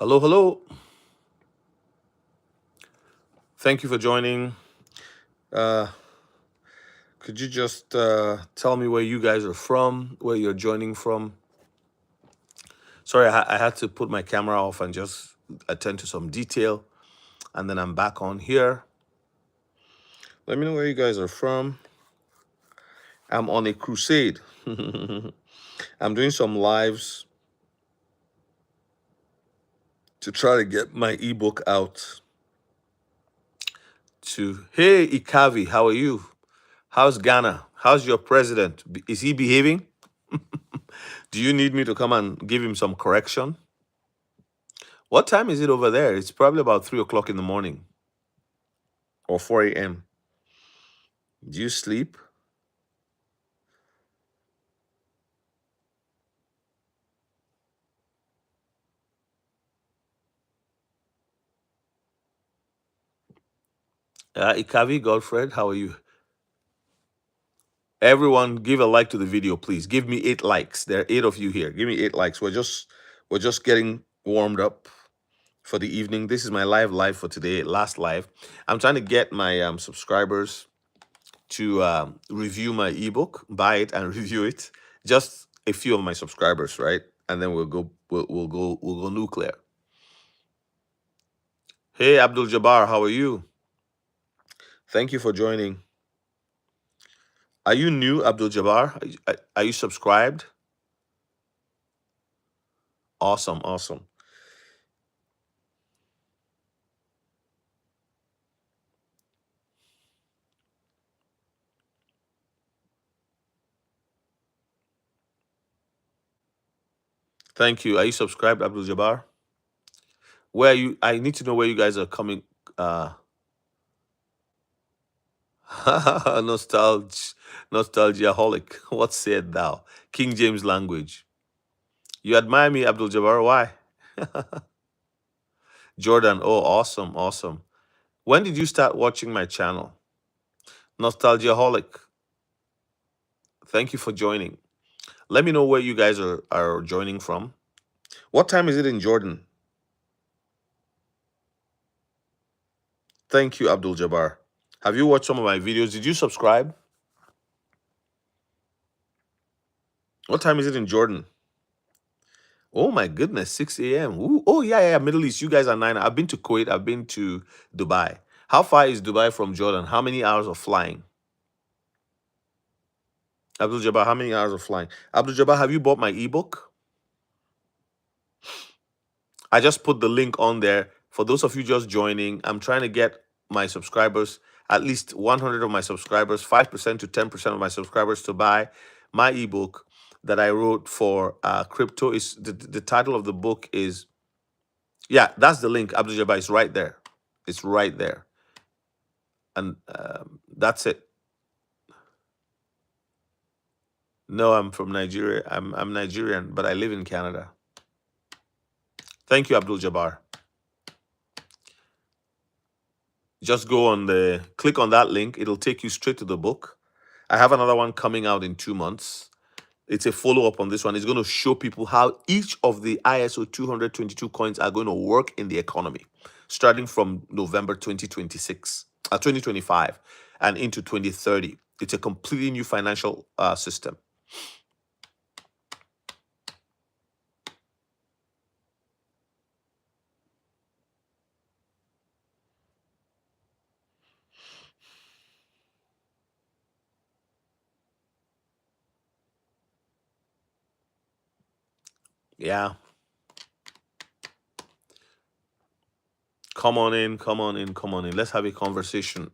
Hello, hello. Thank you for joining. Uh, could you just tell me where you guys are from, where you're joining from? Sorry, I had to put my camera off and just attend to some detail, and then I'm back on here. Let me know where you guys are from. I'm on a crusade. I'm doing some lives to try to get my ebook out to. Hey, Ikavi, how are you? How's Ghana? How's your president? Is he behaving? Do you need me to come and give him some correction? What time is it over there? It's probably about 3 o'clock in the morning or 4 a.m. Do you sleep? Ikavi, Godfred, how are you? Everyone, give a like to the video, please. Give me 8 likes. There are 8 of you here. Give me 8 likes. We're just getting warmed up for the evening. This is my live for today, last live. I'm trying to get my subscribers to review my ebook, buy it and review it. Just a few of my subscribers, right? And then we'll go nuclear. Hey, Abdul Jabbar, how are you? Thank you for joining. Are you new, Abdul Jabbar? Are you subscribed? Awesome, awesome. Thank you. Are you subscribed, Abdul Jabbar? Where are you? I need to know where you guys are coming. Uh, nostalgia, nostalgiaholic. What said thou? King James language. You admire me, Abdul Jabbar. Why? Jordan. Oh, awesome, awesome. When did you start watching my channel? Nostalgiaholic. Thank you for joining. Let me know where you guys are joining from. What time is it in Jordan? Thank you, Abdul Jabbar. Have you watched some of my videos? Did you subscribe? What time is it in Jordan? Oh my goodness, 6 a.m. Ooh, oh yeah, Middle East. You guys are 9. I've been to Kuwait. I've been to Dubai. How far is Dubai from Jordan? How many hours of flying? Abdul Jabbar, how many hours of flying? Abdul Jabbar, have you bought my ebook? I just put the link on there. For those of you just joining, I'm trying to get my subscribers, at least 100 of my subscribers, 5% to 10% of my subscribers to buy my ebook that I wrote for crypto. Is the title of the book is, yeah, that's the link, Abdul Jabbar. It's right there. It's right there. And that's it. No, I'm from Nigeria. I'm Nigerian, but I live in Canada. Thank you, Abdul Jabbar. Just go on click on that link. It'll take you straight to the book. I have another one coming out in 2 months. It's a follow up on this one. It's going to show people how each of the ISO 222 coins are going to work in the economy, starting from November 2026, 2025, and into 2030. It's a completely new financial system. Yeah. Come on in, come on in, come on in. Let's have a conversation.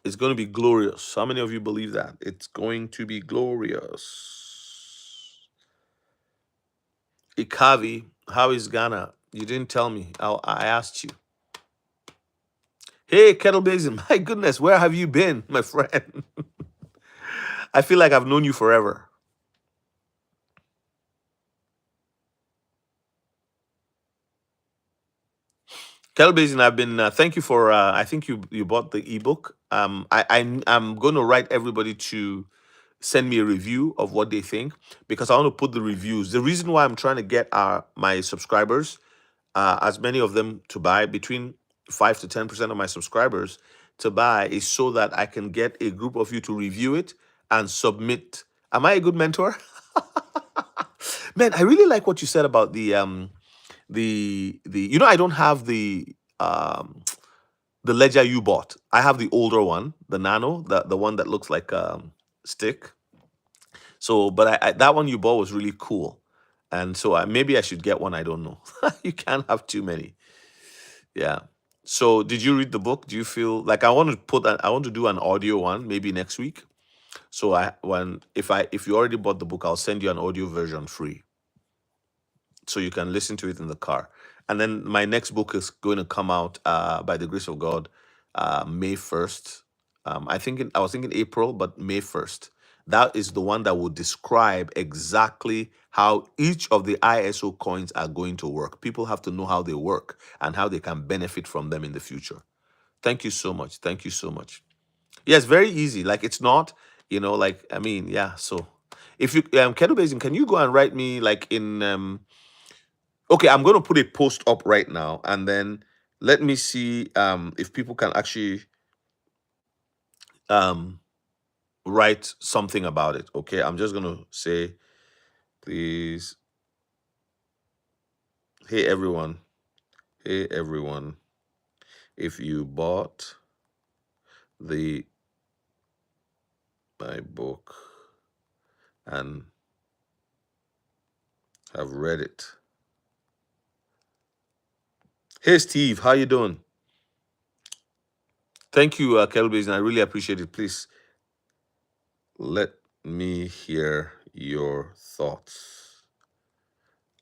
It's going to be glorious. How many of you believe that? It's going to be glorious. Ikavi, how is Ghana? You didn't tell me. I asked you. Hey, Kettle Basin, my goodness, where have you been, my friend? I feel like I've known you forever. Kettle Basin, I've been. Thank you for. I think you bought the ebook. I'm going to write everybody to send me a review of what they think because I want to put the reviews. The reason why I'm trying to get my subscribers as many of them to buy, between 5 to 10% of my subscribers to buy, is so that I can get a group of you to review it and submit. Am I a good mentor? Man, I really like what you said about the you know, I don't have the ledger you bought. I have the older one, the nano, the one that looks like stick. So, but I that one you bought was really cool, and so maybe I should get one. I don't know. You can't have too many. Yeah. So, did you read the book? Do you feel like I want to I want to do an audio one maybe next week? So if you already bought the book, I'll send you an audio version free, so you can listen to it in the car. And then my next book is going to come out by the grace of God, May 1st. I was thinking April, but May 1st. That is the one that will describe exactly how each of the ISO coins are going to work. People have to know how they work and how they can benefit from them in the future. Thank you so much. Thank you so much. Yeah, it's very easy. Like, it's not, like, I mean, yeah. So if you Kettle Basin, can you go and write me like in okay, I'm going to put a post up right now, and then let me see if people can actually um write something about it. Okay, I'm just going to say, please, hey everyone, hey everyone, if you bought the my book and have read it. Hey Steve, how you doing? Thank you, Kettle Basin. I really appreciate it. Please let me hear your thoughts.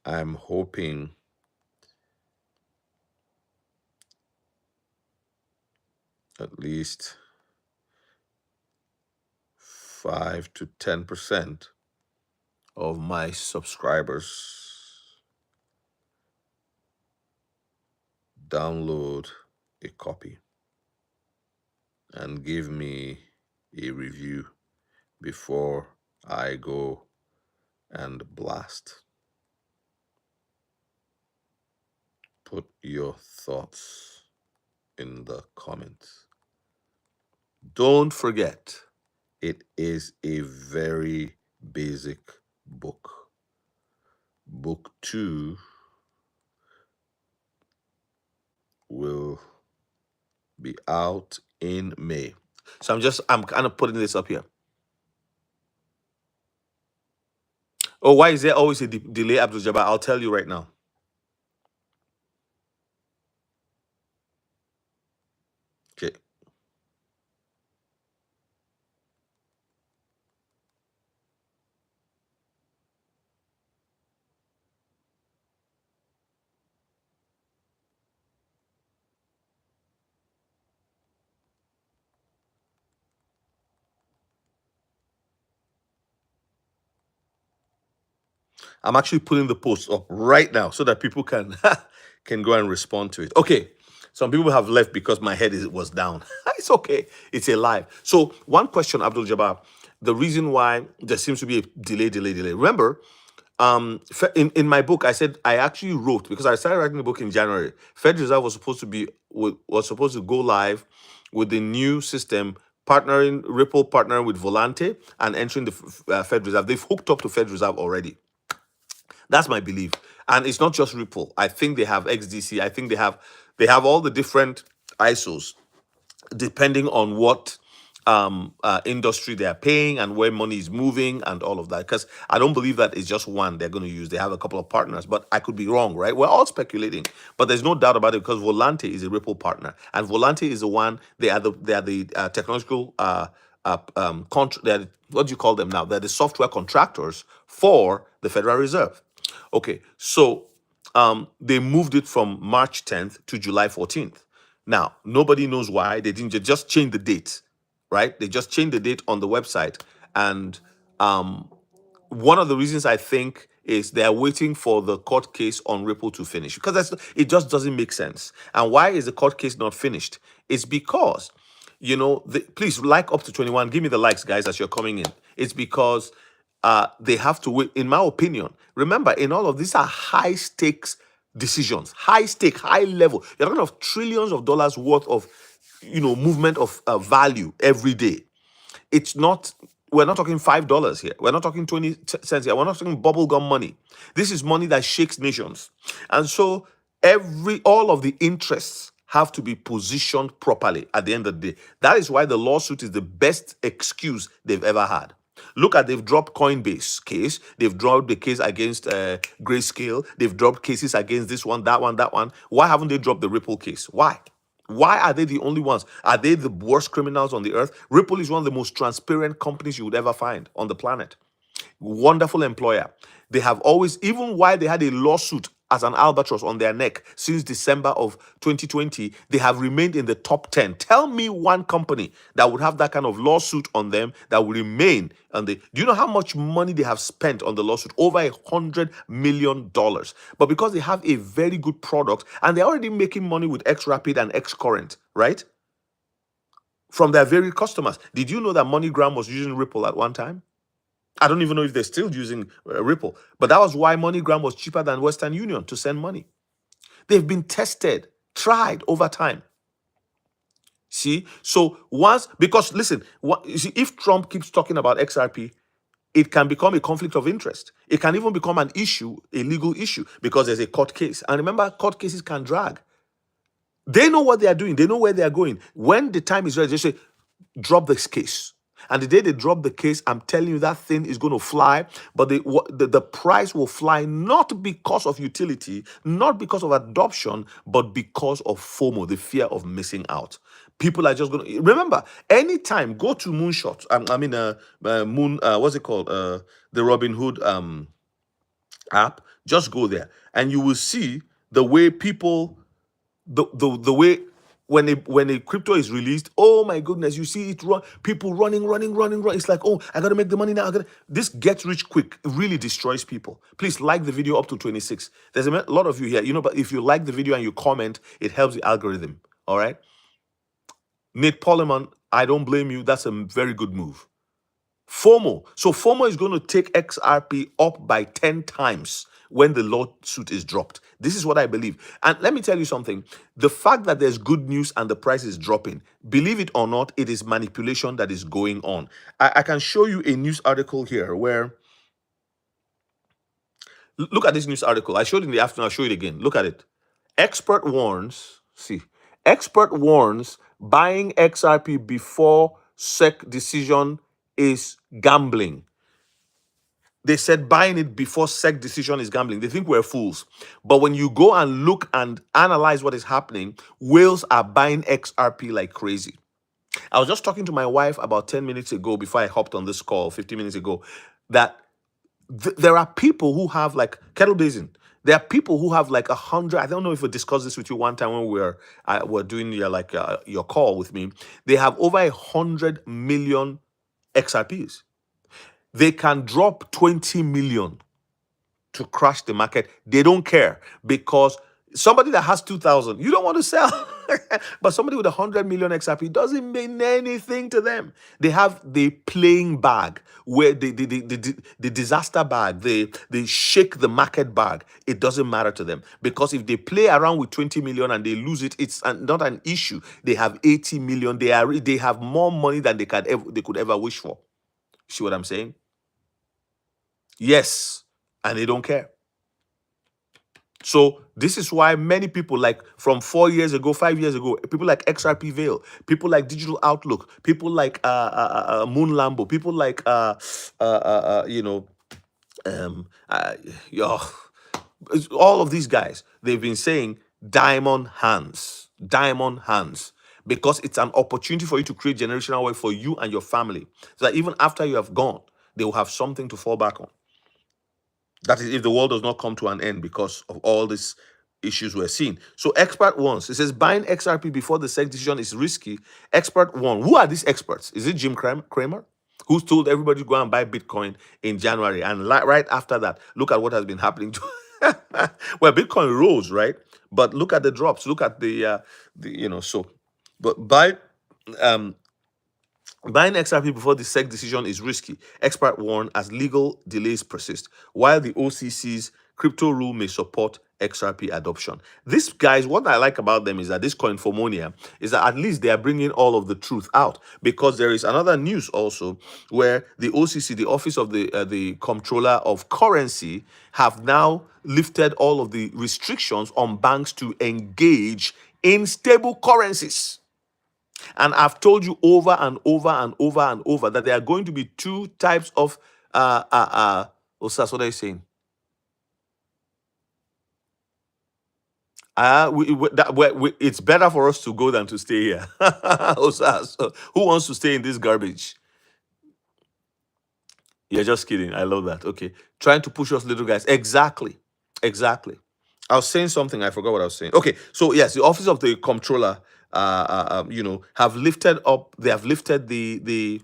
I'm hoping at least 5 to 10% of my subscribers download a copy and give me a review before I go and blast. Put your thoughts in the comments. Don't forget, it is a very basic book. Book 2 will be out in May. So I'm kind of putting this up here. Oh, why is there always a delay, Abdul Jabbar? I'll tell you right now. Okay. I'm actually putting the post up right now so that people can can go and respond to it. Okay. Some people have left because my head was down. It's okay. It's a live. So one question, Abdul Jabbar. The reason why there seems to be a delay. Remember, in my book, I said I actually wrote, because I started writing the book in January. Fed Reserve was supposed to go live with the new system, Ripple partnering with Volante and entering the Fed Reserve. They've hooked up to Fed Reserve already. That's my belief. And it's not just Ripple. I think they have XDC. I think they have all the different ISOs depending on what industry they are paying and where money is moving and all of that. Because I don't believe that it's just one they're going to use. They have a couple of partners, but I could be wrong, right? We're all speculating, but there's no doubt about it, because Volante is a Ripple partner, and Volante is the one. They are the technological what do you call them now? They're the software contractors for the Federal Reserve. Okay, so they moved it from March 10th to July 14th. Now, nobody knows why. They didn't just change the date, right? They just changed the date on the website. And one of the reasons I think is they're waiting for the court case on Ripple to finish, because it just doesn't make sense. And why is the court case not finished? It's because, please like up to 21. Give me the likes, guys, as you're coming in. It's because they have to wait, in my opinion. Remember, in all of these are high stakes decisions, high stake, high level. You're talking of trillions of dollars worth of, movement of value every day. It's not, we're not talking $5 here. We're not talking 20 cents here. We're not talking bubblegum money. This is money that shakes nations. And so all of the interests have to be positioned properly at the end of the day. That is why the lawsuit is the best excuse they've ever had. Look at, they've dropped Coinbase case. They've dropped the case against Grayscale. They've dropped cases against this one, that one, that one. Why haven't they dropped the Ripple case? Why? Why are they the only ones? Are they the worst criminals on the earth? Ripple is one of the most transparent companies you would ever find on the planet. Wonderful employer. They have always, even while they had a lawsuit as an albatross on their neck since December of 2020, they have remained in the top 10. Tell me one company that would have that kind of lawsuit on them that will remain on the. Do you know how much money they have spent on the lawsuit? Over $100 million. But because they have a very good product and they're already making money with XRapid and XCurrent, right? From their very customers. Did you know that MoneyGram was using Ripple at one time? I don't even know if they're still using Ripple, but that was why MoneyGram was cheaper than Western Union to send money. They've been tested, tried over time. See, so because listen, you see, if Trump keeps talking about XRP, it can become a conflict of interest. It can even become an issue, a legal issue, because there's a court case. And remember, court cases can drag. They know what they are doing. They know where they are going. When the time is ready, they say, drop this case. And the day they drop the case, I'm telling you that thing is going to fly. But the price will fly not because of utility, not because of adoption, but because of FOMO, the fear of missing out. People are just going to remember. Anytime, go to Moonshot. What's it called? The Robinhood app. Just go there, and you will see the way people, the way when a crypto is released, oh my goodness, you see it run, people running. It's like, oh, I gotta make the money now. This gets rich quick. It really destroys people. Please like the video up to 26. There's a lot of you here, but if you like the video and you comment, it helps the algorithm. All right. Nate Poleman, I don't blame you. That's a very good move. FOMO. So FOMO is going to take XRP up by 10 times when the lawsuit is dropped. This is what I believe. And let me tell you something. The fact that there's good news and the price is dropping, believe it or not, it is manipulation that is going on. I can show you a news article here where, look at this news article. I showed it in the afternoon. I'll show it again. Look at it. Expert warns buying XRP before SEC decision is gambling. They said buying it before SEC decision is gambling. They think we're fools. But when you go and look and analyze what is happening, whales are buying XRP like crazy. I was just talking to my wife about 10 minutes ago before I hopped on this call, 15 minutes ago, that there are people who have like Kettle Basin. There are people who have like 100. I don't know if we discussed this with you one time when we were doing your call with me. They have over 100 million XRPs. They can drop 20 million to crash the market. They don't care because somebody that has 2,000, you don't want to sell. But somebody with 100 million XRP doesn't mean anything to them. They have the playing bag, where the disaster bag, they shake the market bag. It doesn't matter to them because if they play around with 20 million and they lose it, it's not an issue. They have 80 million. They have more money than they could ever wish for. See what I'm saying? Yes, and they don't care. So this is why many people, like from 4 years ago, 5 years ago, people like XRP Veil, people like Digital Outlook, people like Moon Lambo, people like all of these guys, they've been saying diamond hands, because it's an opportunity for you to create generational wealth for you and your family, so that even after you have gone, they will have something to fall back on. That is if the world does not come to an end because of all these issues we're seeing. So expert warns. It says buying XRP before the SEC decision is risky. Expert warn. Who are these experts? Is it Jim Cramer? Who's told everybody to go and buy Bitcoin in January? And right after that, look at what has been happening to well, Bitcoin rose, right? But look at the drops. Look at but buying XRP before the SEC decision is risky. Expert warn as legal delays persist. While the OCC's crypto rule may support XRP adoption. These guys, what I like about them is that this Coinformonia is that at least they are bringing all of the truth out, because there is another news also where the OCC, the Office of the Comptroller of Currency, have now lifted all of the restrictions on banks to engage in stable currencies. And I've told you over and over and over and over that there are going to be two types of Osas, what are you saying? It's better for us to go than to stay here. Osas, who wants to stay in this garbage? You're just kidding. I love that. Okay. Trying to push us little guys. Exactly. Exactly. I was saying something. I forgot what I was saying. Okay. So yes, the Office of the Comptroller, have lifted up. They have lifted the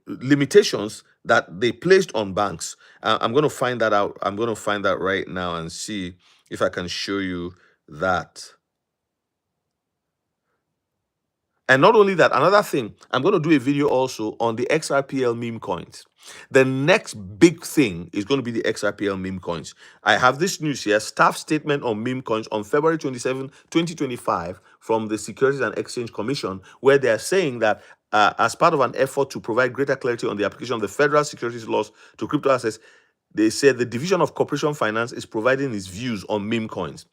limitations that they placed on banks. I'm going to find that out. I'm going to find that right now and see if I can show you that. And not only that, another thing, I'm going to do a video also on the XRPL meme coins. The next big thing is going to be the XRPL meme coins. I have this news here, staff statement on meme coins on February 27, 2025 from the Securities and Exchange Commission, where they are saying that as part of an effort to provide greater clarity on the application of the federal securities laws to crypto assets, they said the Division of Corporation Finance is providing its views on meme coins.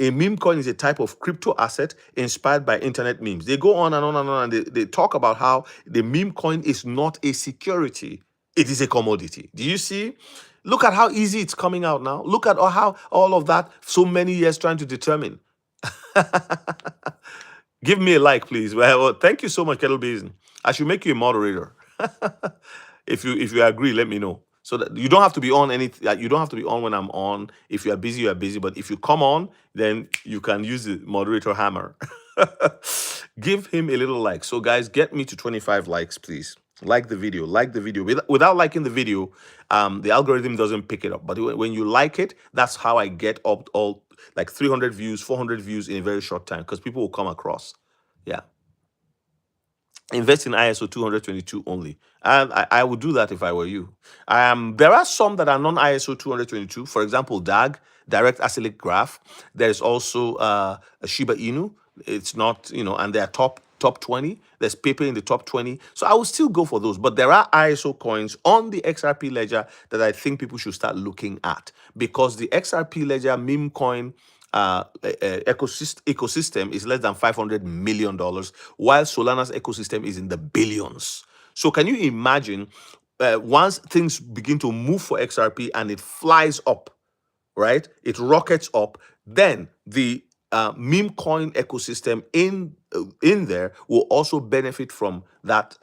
A meme coin is a type of crypto asset inspired by internet memes. They go on and on and on, and they talk about how the meme coin is not a security, it is a commodity. Do you see? Look at how easy it's coming out now. Look at how all of that, so many years trying to determine. Give me a like, please. Well, thank you so much, Kettle Basin. I should make you a moderator. If you agree, let me know. So that you don't have to be on you don't have to be on when I'm on. If you are busy, you are busy. But if you come on, then you can use the moderator hammer. Give him a little like. So guys, get me to 25 likes, please. Like the video. Like the video. Without liking the video, the algorithm doesn't pick it up. But when you like it, that's how I get up all like 300 views, 400 views in a very short time, because people will come across. Yeah. Invest in ISO 222 only. And I would do that if I were you. There are some that are non-ISO 222. For example, DAG, Direct Acyclic Graph. There's also a Shiba Inu. It's not, and they're top 20. There's paper in the top 20. So I will still go for those. But there are ISO coins on the XRP ledger that I think people should start looking at, because the XRP ledger meme coin ecosystem is less than $500 million, while Solana's ecosystem is in the billions. So can you imagine once things begin to move for XRP and it flies up, right? It rockets up, then the meme coin ecosystem in there will also benefit from that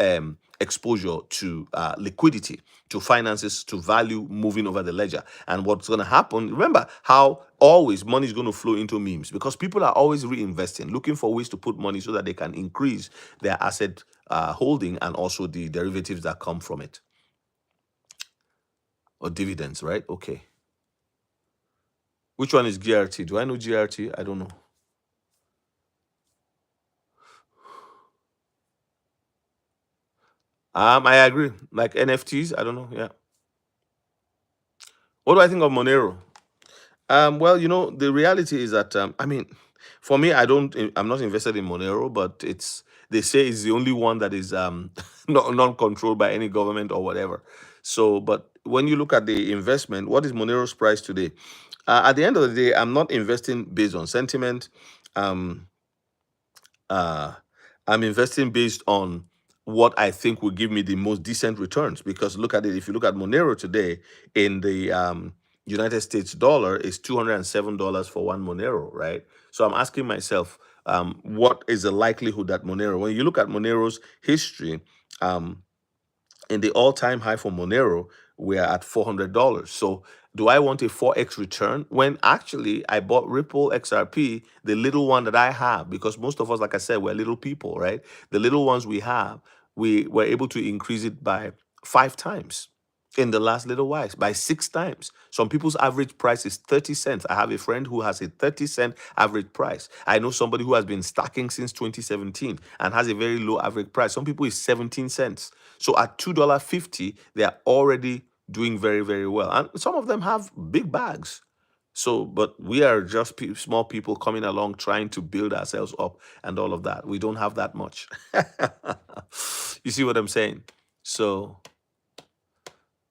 exposure to liquidity, to finances, to value moving over the ledger. And what's going to happen, remember how always money is going to flow into memes, because people are always reinvesting, looking for ways to put money so that they can increase their asset holding and also the derivatives that come from it. Or dividends, right? Okay. Which one is GRT? Do I know GRT? I don't know. I agree. Like NFTs, I don't know. Yeah. What do I think of Monero? Well, the reality is that for me, I'm not invested in Monero, but they say it's the only one that is not controlled by any government or whatever. So, but when you look at the investment, what is Monero's price today? At the end of the day, I'm not investing based on sentiment. Um, uh, I'm investing based on what I think will give me the most decent returns. Because look at it, if you look at Monero today, in the United States dollar is $207 for one Monero, right? So I'm asking myself, what is the likelihood that Monero, when you look at Monero's history, in the all-time high for Monero, we're at $400. So do I want a 4x return when actually I bought Ripple XRP, the little one that I have? Because most of us, like I said, we're little people, right? The little ones we have, we were able to increase it by 5 times in the last little while, by 6 times. Some people's average price is 30 cents. I have a friend who has a 30-cent average price. I know somebody who has been stacking since 2017 and has a very low average price. Some people is 17 cents. So at $2.50, they are already doing very, very well. And some of them have big bags. So, but we are just small people coming along trying to build ourselves up and all of that. We don't have that much. You see what I'm saying? So,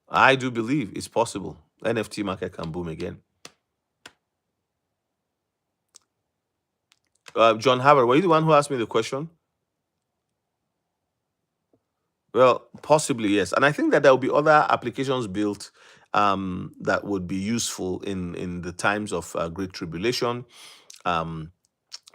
I do believe it's possible. NFT market can boom again. John Harvard, were you the one who asked me the question? Well, possibly yes, and I think that there will be other applications built that would be useful in the times of great tribulation. Um,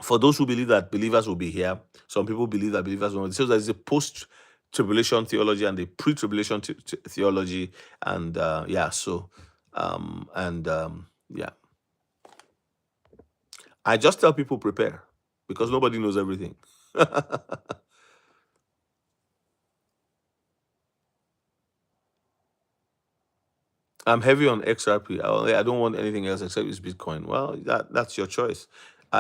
for those who believe that believers will be here, some people believe that believers will. So there's a post-tribulation theology and a pre-tribulation theology, and yeah, so yeah, I just tell people prepare because nobody knows everything. I'm heavy on XRP. I don't want anything else except it's Bitcoin. Well, that's your choice.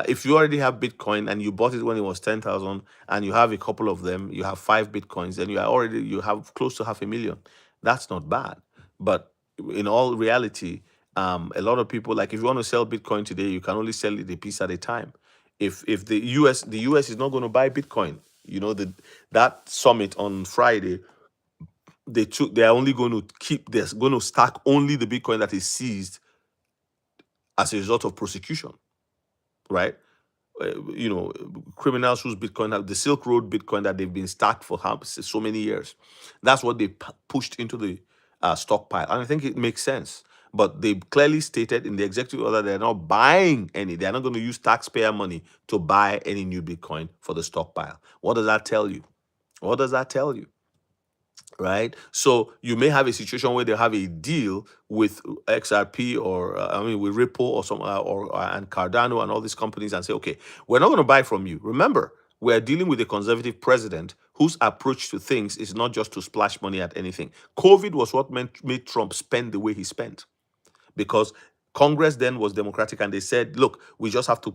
If you already have Bitcoin and you bought it when it was 10,000 and you have a couple of them, you have 5 Bitcoins, then you have close to 500,000. That's not bad. But in all reality, a lot of people, like if you want to sell Bitcoin today, you can only sell it a piece at a time. If the US is not going to buy Bitcoin, that summit on Friday, they're only going to they're going to stack only the Bitcoin that is seized as a result of prosecution, right? Criminals whose Bitcoin have the Silk Road Bitcoin that they've been stacked for so many years. That's what they pushed into the stockpile, and I think it makes sense. But they clearly stated in the executive order they're not buying any. They're not going to use taxpayer money to buy any new Bitcoin for the stockpile. What does that tell you? What does that tell you? Right? So you may have a situation where they have a deal with XRP or with Ripple or some or and Cardano and all these companies and say, okay, we're not going to buy from you. Remember, we're dealing with a conservative president whose approach to things is not just to splash money at anything. COVID was what made Trump spend the way he spent, because Congress then was Democratic and they said, look, we just have to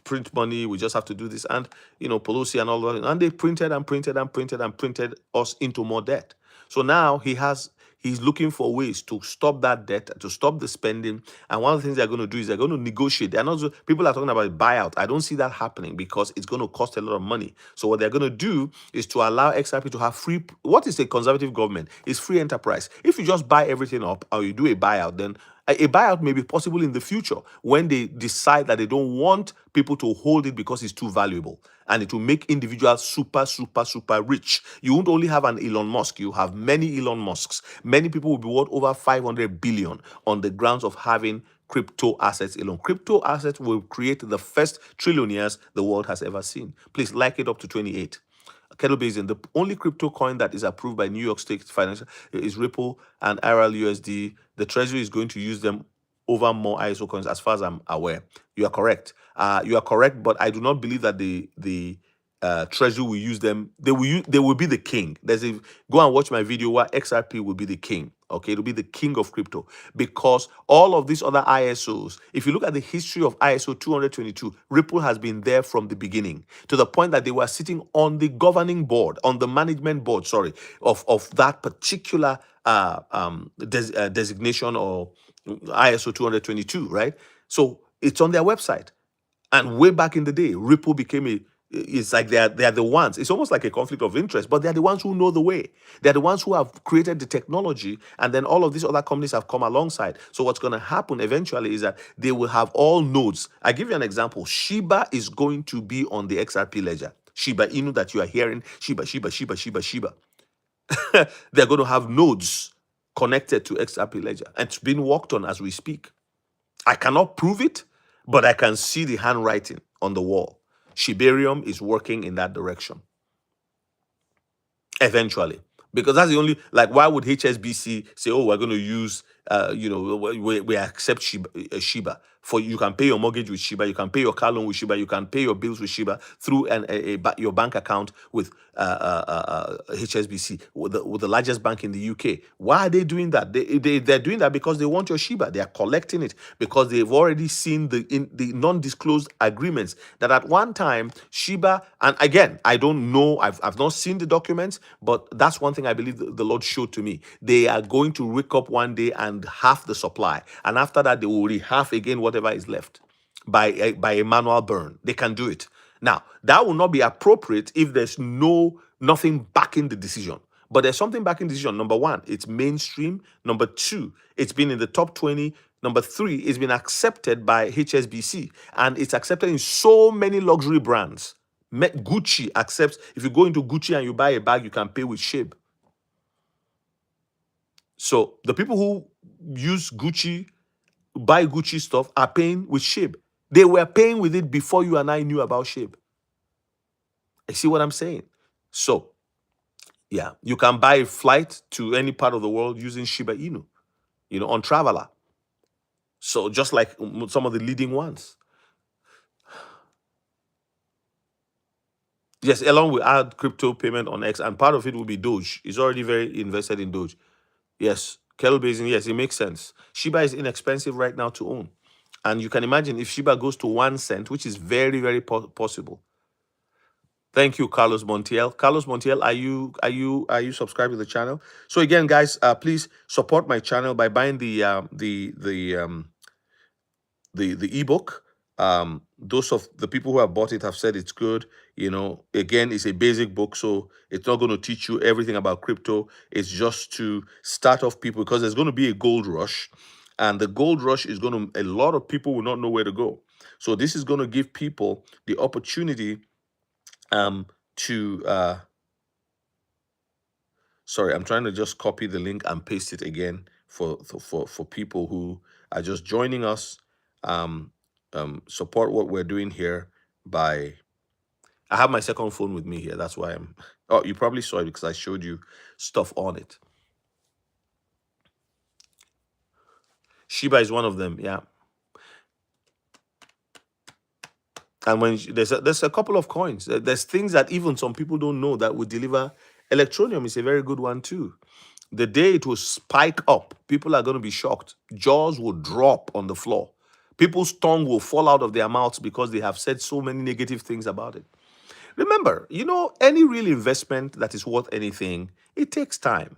print money, we just have to do this. And, Pelosi and all that. And they printed and printed and printed and printed us into more debt. So now he's looking for ways to stop that debt, to stop the spending. And one of the things they're going to do is they're going to negotiate. They're not people are talking about buyout. I don't see that happening because it's going to cost a lot of money. So what they're going to do is to allow XRP to have free. What is a conservative government? It's free enterprise. If you just buy everything up or you do a buyout, then a buyout may be possible in the future when they decide that they don't want people to hold it because it's too valuable and it will make individuals super, super, super rich. You won't only have an Elon Musk, you have many Elon Musks. Many people will be worth over 500 billion on the grounds of having crypto assets alone. Crypto assets will create the first trillionaires the world has ever seen. Please like it up to 28. Kettle Basin, the only crypto coin that is approved by New York State Financial is Ripple and IRL-USD. The Treasury is going to use them over more ISO coins, as far as I'm aware. You are correct. But I do not believe that the Treasury will use them. They will be the king. Go and watch my video where XRP will be the king. Okay, it'll be the king of crypto because all of these other ISOs, if you look at the history of ISO 222, Ripple has been there from the beginning to the point that they were sitting on the governing board, on the management board, of that particular designation or ISO 222, right? So it's on their website. And way back in the day, Ripple became it's like they are the ones. It's almost like a conflict of interest, but they're the ones who know the way. They're the ones who have created the technology, and then all of these other companies have come alongside. So what's going to happen eventually is that they will have all nodes. I give you an example. Shiba is going to be on the XRP ledger. Shiba Inu that you are hearing, Shiba, Shiba, Shiba, Shiba, Shiba. They're going to have nodes connected to XRP ledger, and it's being worked on as we speak. I cannot prove it, but I can see the handwriting on the wall. Shibarium is working in that direction eventually, because that's the only, like, why would HSBC say, oh, we're going to use we accept Shiba? For you can pay your mortgage with Shiba, you can pay your car loan with Shiba, you can pay your bills with Shiba through your bank account with HSBC, with the largest bank in the UK. Why are they doing that? They're doing that because they want your Shiba. They are collecting it because they've already seen the non-disclosed agreements that at one time Shiba, and again, I don't know, I've not seen the documents, but that's one thing I believe the Lord showed to me. They are going to wake up one day and half the supply, and after that they will half again whatever is left by a manual burn. They can do it. Now, that will not be appropriate if there's nothing backing the decision. But there's something backing the decision. Number one, it's mainstream. Number two, it's been in the top 20. Number three, it's been accepted by HSBC, and it's accepted in so many luxury brands. Gucci accepts, if you go into Gucci and you buy a bag, you can pay with SHIB. So the people who use Gucci, buy Gucci stuff, are paying with SHIB. They were paying with it before you and I knew about SHIB. You see what I'm saying? So, yeah, you can buy a flight to any part of the world using Shiba Inu, on Traveler. So just like some of the leading ones. Yes, Elon will add crypto payment on X, and part of it will be Doge. He's already very invested in Doge. Yes, Kettle Basin, yes, it makes sense. Shiba is inexpensive right now to own. And you can imagine if Shiba goes to 1 cent, which is very, very possible. Thank you, Carlos Montiel. Carlos Montiel, are you subscribed to the channel? So again, guys, please support my channel by buying the ebook. Those of the people who have bought it have said it's good. Again, it's a basic book, so it's not going to teach you everything about crypto. It's just to start off people, because there's going to be a gold rush, and the gold rush is going to, a lot of people will not know where to go. So this is going to give people the opportunity to sorry, I'm trying to just copy the link and paste it again for people who are just joining us. Support what we're doing here by, I have my second phone with me here, that's why I'm, oh, you probably saw it because I showed you stuff on it. Shiba is one of them, yeah. And when there's a couple of coins, there's things that even some people don't know that would deliver. Electronium is a very good one too. The day it will spike up, people are going to be shocked. Jaws will drop on the floor. People's tongue will fall out of their mouths because they have said so many negative things about it. Remember, any real investment that is worth anything, it takes time.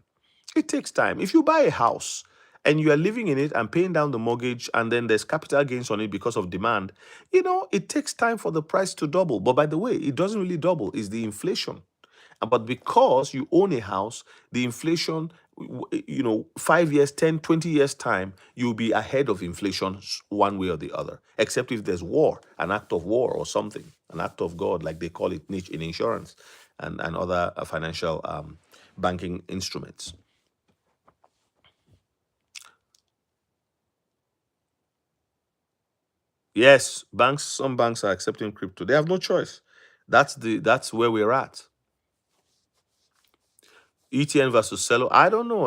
It takes time. If you buy a house and you are living in it and paying down the mortgage, and then there's capital gains on it because of demand, it takes time for the price to double. But by the way, it doesn't really double. It's the inflation. But because you own a house, the inflation, 5 years, 10, 20 years time, you'll be ahead of inflation one way or the other, except if there's war, an act of war or something, an act of God, like they call it in insurance and other financial banking instruments. Yes, some banks are accepting crypto. They have no choice. That's where we're at. ETN versus Celo, I don't know.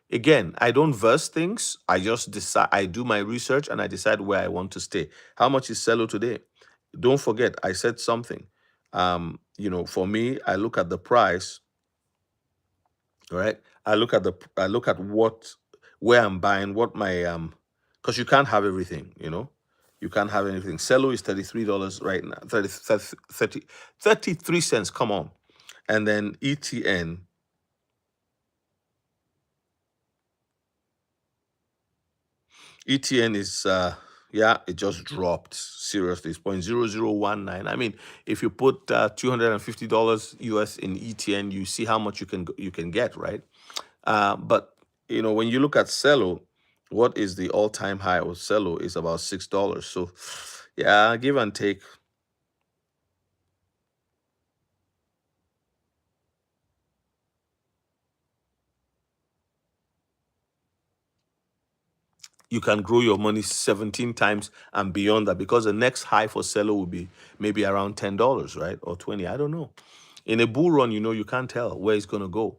Again, I don't verse things. I just decide, I do my research and I decide where I want to stay. How much is Celo today? Don't forget, I said something. For me, I look at the price, right? I look at where I'm buying, what my because you can't have everything, You can't have anything. Celo is $33 right now, 33 cents. Come on. And then ETN, is it just dropped seriously. It's 0.0019. I mean, if you put $250 US in ETN, you see how much you can get, right? But when you look at Celo, what is the all-time high of Celo is about $6. So yeah, give and take. You can grow your money 17 times and beyond that, because the next high for Celo will be maybe around $10, right? Or 20, I don't know. In a bull run, you can't tell where it's going to go.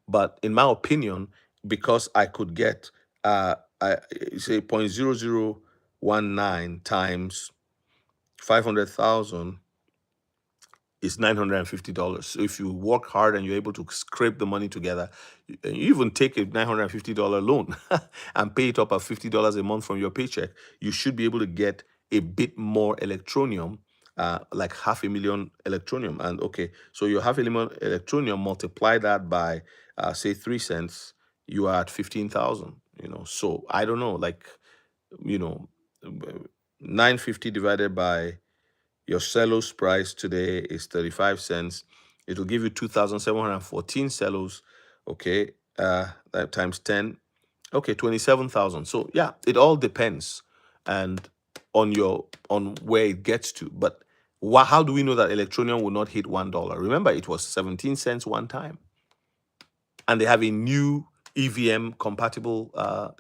But in my opinion, because I could get, I say 0.0019 0.19 times 500,000 is $950. So if you work hard and you're able to scrape the money together, you even take a $950 loan and pay it up at $50 a month from your paycheck, you should be able to get a bit more electronium, like 500,000 electronium. And okay, so your 500,000 electronium, multiply that by say 3 cents, you are at 15,000. So I don't know, like, 950 divided by your cellos price today is 35 cents. It will give you 2,714 cellos. Okay, that times 10. Okay, 27,000. So yeah, it all depends and on where it gets to. But how do we know that electronium will not hit $1? Remember, it was 17 cents one time, and they have a new EVM compatible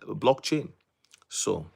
blockchain. So